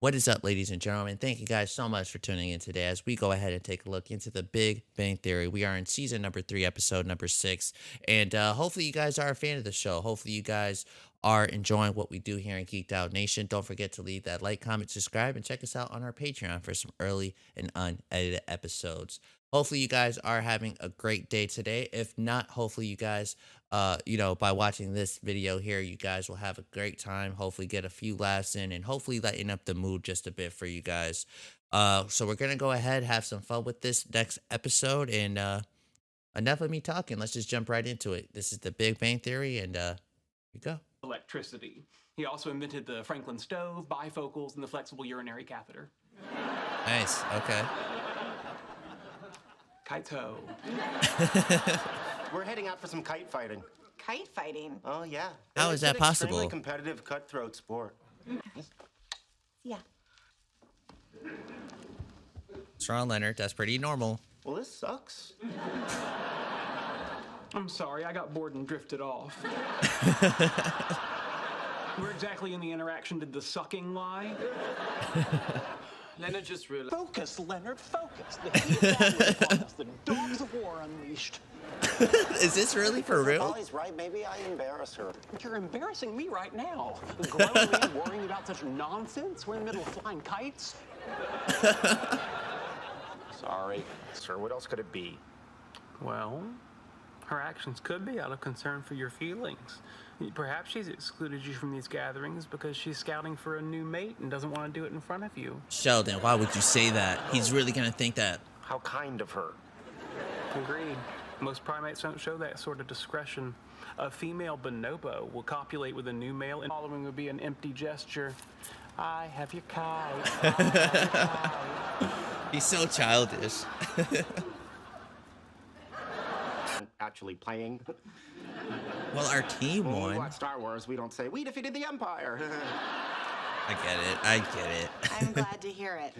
What is up, ladies and gentlemen? Thank you guys so much for tuning in today as we go ahead and take a look into the Big Bang Theory. We are in season number 3, episode number 6. And hopefully, you guys are a fan of the show. Hopefully, you guys are enjoying what we do here in Geeked Out Nation. Don't forget to leave that like, comment, subscribe, and check us out on our Patreon for some early and unedited episodes. Hopefully, you guys are having a great day today. If not, hopefully, you guys by watching this video here, you guys will have a great time. Hopefully get a few laughs in and hopefully lighten up the mood just a bit for you guys. So we're going to go ahead, have some fun with this next episode and enough of me talking. Let's just jump right into it. This is the Big Bang Theory and here we go. Electricity. He also invented the Franklin stove, bifocals, and the flexible urinary catheter. Nice. Okay. Kaito. We're heading out for some kite fighting. Kite fighting? Oh, yeah. How is that possible? It's an extremely competitive, cutthroat sport. Yeah. What's wrong, Leonard? That's pretty normal. Well, this sucks. I'm sorry, I got bored and drifted off. Where exactly in the interaction did the sucking lie? Leonard just realized. Focus, Leonard, focus. The heat of battle is upon us. The dogs of war unleashed. Is this really for real? Polly's right. Maybe I embarrass her. You're embarrassing me right now. The grown man worrying about such nonsense. We're in the middle of flying kites. Sorry. Sir, what else could it be? Well, her actions could be out of concern for your feelings. Perhaps she's excluded you from these gatherings because she's scouting for a new mate and doesn't want to do it in front of you. Sheldon, why would you say that? He's really going to think that. How kind of her. Agreed. Most primates don't show that sort of discretion. A female bonobo will copulate with a new male, and following would be an empty gesture. I have your kite. I have your kite. He's so childish. Actually playing. Well, our team When we won. watch Star Wars, we don't say, we defeated the Empire. I get it. I get it. I'm glad to hear it.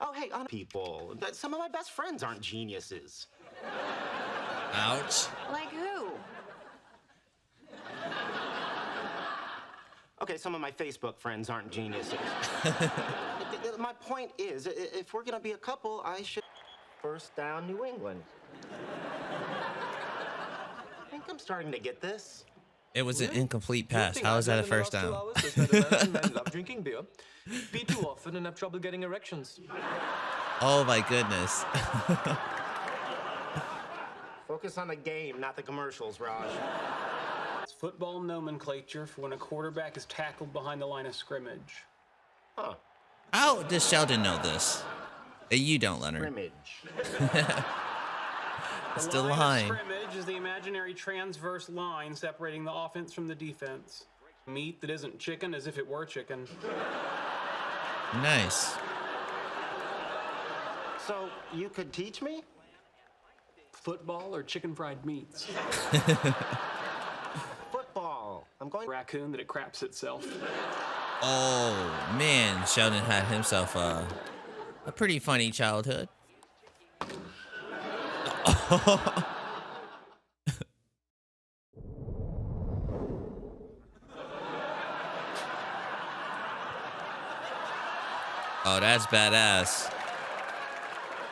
Oh, hey, on people. Some of my best friends aren't geniuses. Ouch. Like who? Okay, some of my Facebook friends aren't geniuses. My point is, if we're gonna be a couple, I should first down New England. I think I'm starting to get this. It was an incomplete pass. How is that a first down? Men love drinking beer, pee too often, and have trouble getting erections. Oh my goodness. Focus on the game, not the commercials, Raj. It's football nomenclature for when a quarterback is tackled behind the line of scrimmage. Huh. How does Sheldon know this? You don't, Leonard. Scrimmage. It's The the line line. of scrimmage is the imaginary transverse line separating the offense from the defense. Meat that isn't chicken as if it were chicken. Nice. So, you could teach me? Football or chicken fried meats. Football. I'm going. Raccoon that it craps itself. Oh man, Sheldon had himself a pretty funny childhood. Oh, that's badass.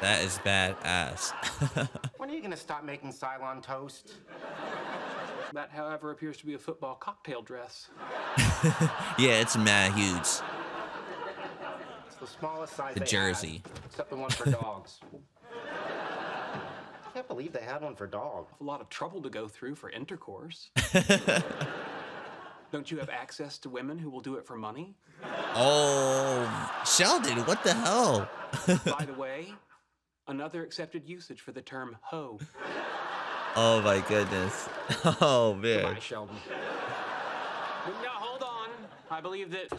That is badass. When are you gonna stop making Cylon toast? That, however, appears to be a football cocktail dress. Yeah, it's mad huge. It's the smallest size The they jersey. have, except the one for dogs. I can't believe they had one for dogs. A lot of trouble to go through for intercourse. Don't you have access to women who will do it for money? Oh, Sheldon, what the hell? By the way, another accepted usage for the term hoe. Oh my goodness. Oh man. Bye, Sheldon. Now, hold on. I believe that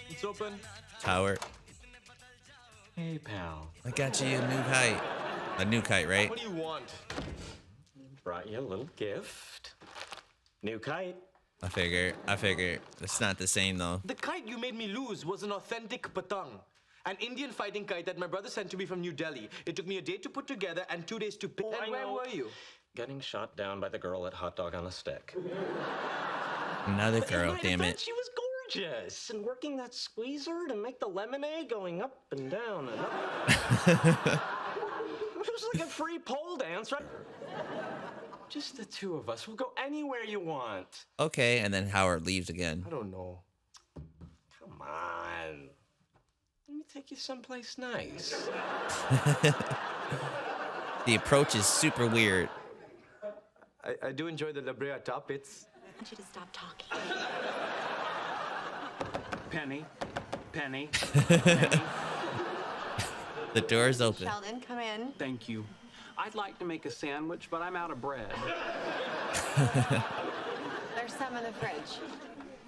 It's open. Tower. Hey, pal. I got you a new kite. A new kite, right? What do you want? Brought you a little gift. New kite. I figure. It's not the same though. The kite you made me lose was an authentic patang. An Indian fighting kite that my brother sent to me from New Delhi. It took me a day to put together and 2 days to pick. I And where know. were you? Getting shot down by the girl at Hot Dog on a Stick. Another But in girl, my damn defense, it. She was gorgeous. And working that squeezer to make the lemonade going up and down and up. It was like a free pole dance, right? Just the two of us. We'll go anywhere you want. Okay, and then Howard leaves again. I don't know. Come on. Let me take you someplace nice. The approach is super weird. I do enjoy the La Brea Toppets. I want you to stop talking. Penny. Penny. The door is open. Sheldon, come in. Thank you. I'd like to make a sandwich, but I'm out of bread. There's some in the fridge.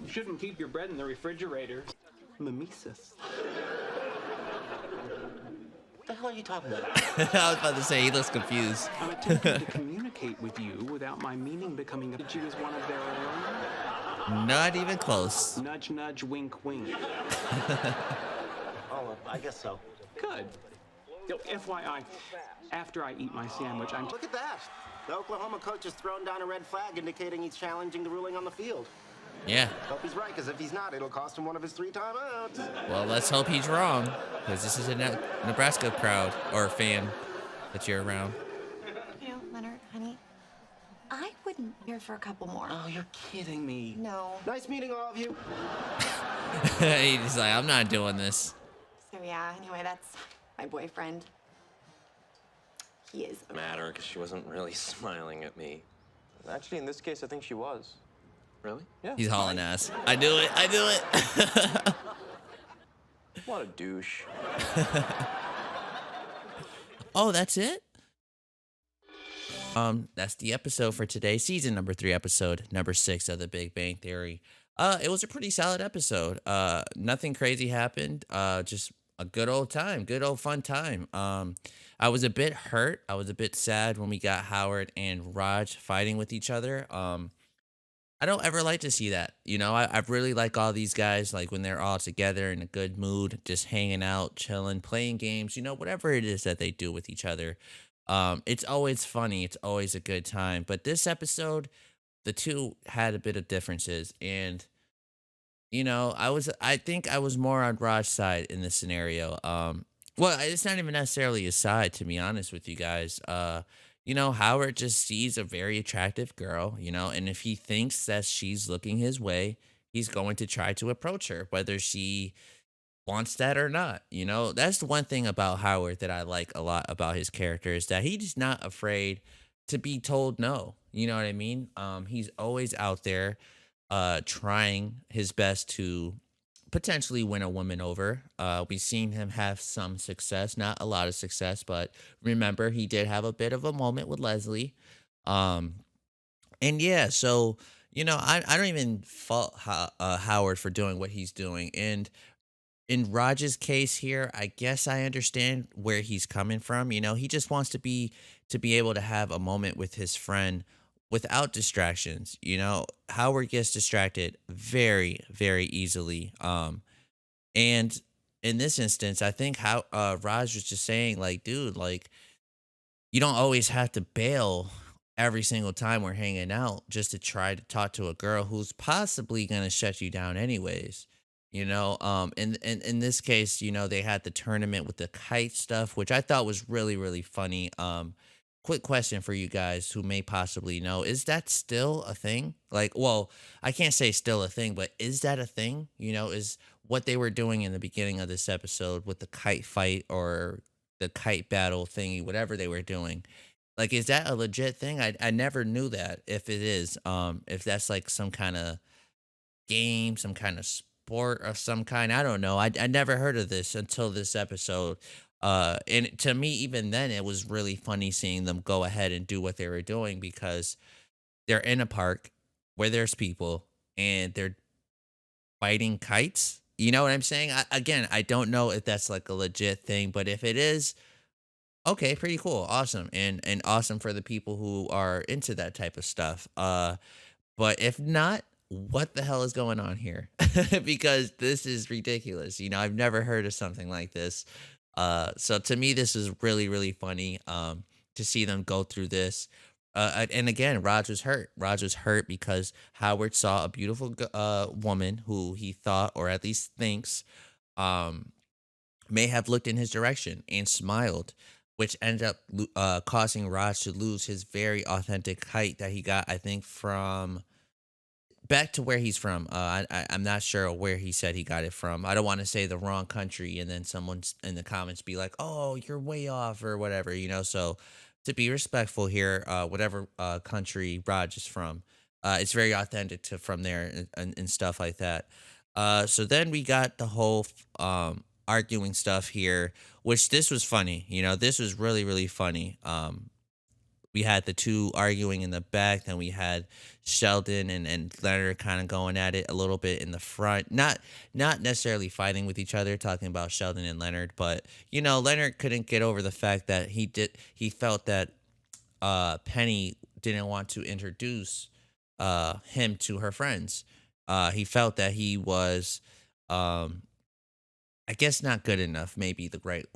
You shouldn't keep your bread in the refrigerator. Mimesis. What the hell are you talking about? I was about to say, he looks confused. I'm attempting to communicate with you without my meaning becoming a you as one of their own. Not even close. Nudge, nudge, wink, wink. Oh, I guess so. Good. Yo, FYI, after I eat my sandwich, I'm... Look at that. The Oklahoma coach has thrown down a red flag indicating he's challenging the ruling on the field. Yeah. Hope he's right, because if he's not, it'll cost him one of his 3 timeouts. Well, let's hope he's wrong, because this is a Nebraska crowd or fan that you're around. You know, Leonard, honey, I wouldn't be here for a couple more. Oh, you're kidding me. No. Nice meeting all of you. He's like, I'm not doing this. So yeah, anyway, that's my boyfriend. He is Matter because she wasn't really smiling at me. Actually, in this case, I think she was. Really? Yeah. He's hauling ass. I do it. What a douche. Oh, that's it? That's the episode for today. Season number 3, episode number 6 of The Big Bang Theory. It was a pretty solid episode. Nothing crazy happened. Just a good old time, good old fun time. I was a bit hurt. I was a bit sad when we got Howard and Raj fighting with each other. I don't ever like to see that. You know, I really like all these guys, like when they're all together in a good mood, just hanging out, chilling, playing games, you know, whatever it is that they do with each other. It's always funny. It's always a good time. But this episode, the two had a bit of differences. And, you know, I think I was more on Raj's side in this scenario. Well, it's not even necessarily a side, to be honest with you guys. You know, Howard just sees a very attractive girl, you know, and if he thinks that she's looking his way, he's going to try to approach her, whether she wants that or not. You know, that's the one thing about Howard that I like a lot about his character is that he's not afraid to be told no. You know what I mean? He's always out there trying his best to potentially win a woman over. We've seen him have some success, not a lot of success, but remember he did have a bit of a moment with Leslie. Um, and yeah, so you know, I don't even fault Howard for doing what he's doing. And in Raj's case here, I guess I understand where he's coming from. You know, he just wants to be able to have a moment with his friend without distractions. You know, Howard gets distracted very, very easily. And in this instance, I think how Raj was just saying, like, dude, like, you don't always have to bail every single time we're hanging out just to try to talk to a girl who's possibly gonna shut you down anyways. You know, in this case, you know, they had the tournament with the kite stuff, which I thought was really, really funny. Quick question for you guys who may possibly know. Is that still a thing? Like, well, I can't say still a thing, but is that a thing? You know, is what they were doing in the beginning of this episode with the kite fight or the kite battle thingy, whatever they were doing. Like, is that a legit thing? I never knew that if it is. If that's like some kind of game, some kind of sport of some kind. I don't know. I never heard of this until this episode. And to me, even then, it was really funny seeing them go ahead and do what they were doing because they're in a park where there's people and they're fighting kites. You know what I'm saying? Again, I don't know if that's like a legit thing, but if it is, okay, pretty cool, awesome, and awesome for the people who are into that type of stuff. But if not, what the hell is going on here? Because this is ridiculous. You know, I've never heard of something like this. So to me, this is really, really funny. To see them go through this. And again, Raj was hurt. Raj was hurt because Howard saw a beautiful woman who he thought, or at least thinks, um, may have looked in his direction and smiled, which ended up causing Raj to lose his very authentic height that he got, I think, from back to where he's from. I'm not sure where he said he got it from. I don't want to say the wrong country, and then someone's in the comments be like, "Oh, you're way off" or whatever, you know. So to be respectful here, whatever country Raj is from, it's very authentic to from there and stuff like that. So then we got the whole arguing stuff here, which this was funny. You know, this was really funny. We had the two arguing in the back, then we had Sheldon and Leonard kind of going at it a little bit in the front. Not necessarily fighting with each other, talking about Sheldon and Leonard, but you know, Leonard couldn't get over the fact that he felt that Penny didn't want to introduce him to her friends. He felt that he was um I guess not good enough, maybe the right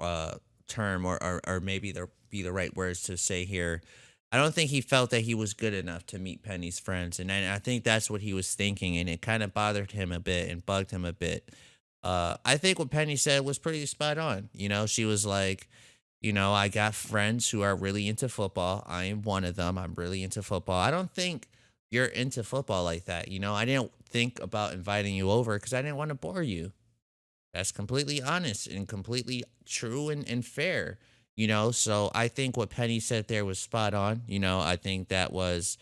term, or maybe the be the right words to say here. I don't think he felt that he was good enough to meet Penny's friends, and I think that's what he was thinking, and it kind of bothered him a bit and bugged him a bit. I think what Penny said was pretty spot on. You know, she was like, you know, I got friends who are really into football. I am one of them. I'm really into football. I don't think you're into football like that. You know, I didn't think about inviting you over because I didn't want to bore you. That's completely honest and completely true and fair, you know. So I think what Penny said there was spot on. You know, I think that was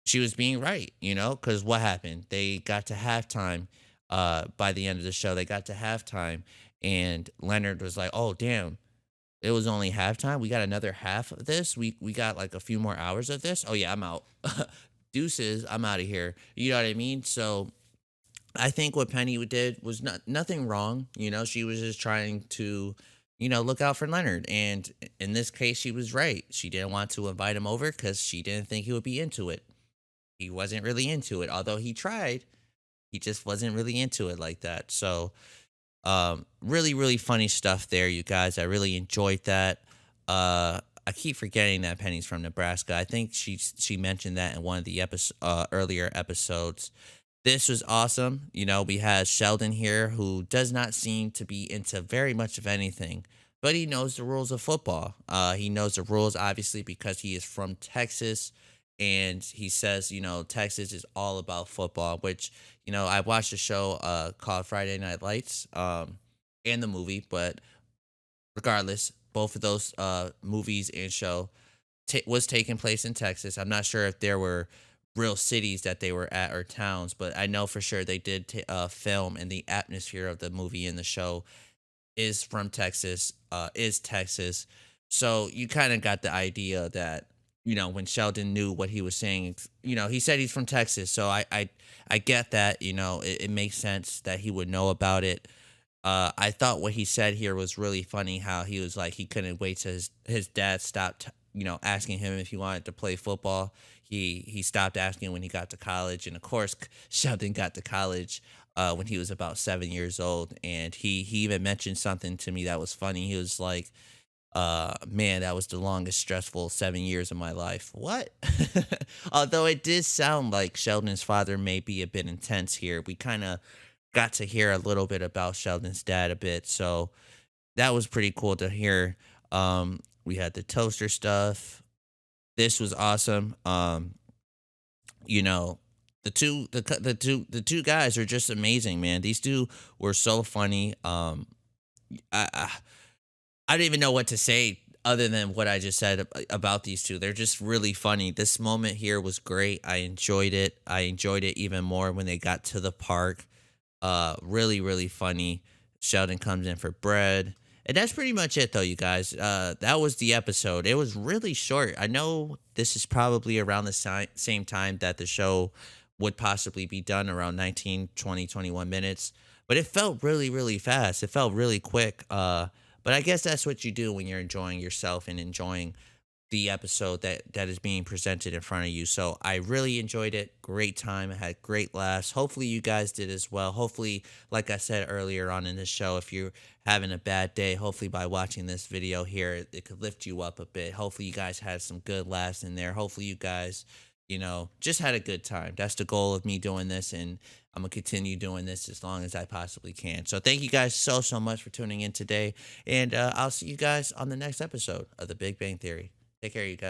she was being right, you know, because what happened? They got to halftime by the end of the show. They got to halftime, and Leonard was like, oh, damn. It was only halftime. We got another half of this. We got like a few more hours of this. Oh yeah, I'm out. Deuces, I'm out of here. You know what I mean? So I think what Penny did was nothing wrong. You know, she was just trying to, you know, look out for Leonard. And in this case, she was right. She didn't want to invite him over because she didn't think he would be into it. He wasn't really into it, although he tried. He just wasn't really into it like that. So, really funny stuff there, you guys. I really enjoyed that. I keep forgetting that Penny's from Nebraska. I think she mentioned that in one of the earlier episodes. This was awesome. You know, we had Sheldon here who does not seem to be into very much of anything, but he knows the rules of football. He knows the rules, obviously, because he is from Texas. And he says, you know, Texas is all about football, which, you know, I watched a show called Friday Night Lights and the movie, but regardless, both of those movies and show was taking place in Texas. I'm not sure if there were real cities that they were at or towns, but I know for sure they did film, and the atmosphere of the movie and the show is from Texas, is Texas. So you kind of got the idea that, you know, when Sheldon knew what he was saying, you know, he said he's from Texas. So I get that, you know, it makes sense that he would know about it. I thought what he said here was really funny. How he was like he couldn't wait till his dad stopped, you know, asking him if he wanted to play football. He stopped asking when he got to college, and of course, Sheldon got to college when he was about 7 years old, and he even mentioned something to me that was funny. He was like, man, that was the longest stressful 7 years of my life. What? Although it did sound like Sheldon's father may be a bit intense here. We kind of got to hear a little bit about Sheldon's dad a bit, so that was pretty cool to hear. We had the toaster stuff. This was awesome. You know, the two guys are just amazing, man. These two were so funny. I I don't even know what to say other than what I just said about these two. They're just really funny. This moment here was great. I enjoyed it. I enjoyed it even more when they got to the park. Really funny. Sheldon comes in for bread. And that's pretty much it, though, you guys. That was the episode. It was really short. I know this is probably around the same time that the show would possibly be done, around 19, 20, 21 minutes. But it felt really fast. It felt really quick. But I guess that's what you do when you're enjoying yourself and enjoying the episode that is being presented in front of you. So I really enjoyed it. Great time. I had great laughs. Hopefully you guys did as well. Hopefully, like I said earlier on in this show, if you're having a bad day, hopefully by watching this video here, it could lift you up a bit. Hopefully you guys had some good laughs in there. Hopefully you guys, just had a good time. That's the goal of me doing this, and I'm gonna continue doing this as long as I possibly can. So thank you guys so much for tuning in today, and I'll see you guys on the next episode of The Big Bang Theory. Take care, you guys.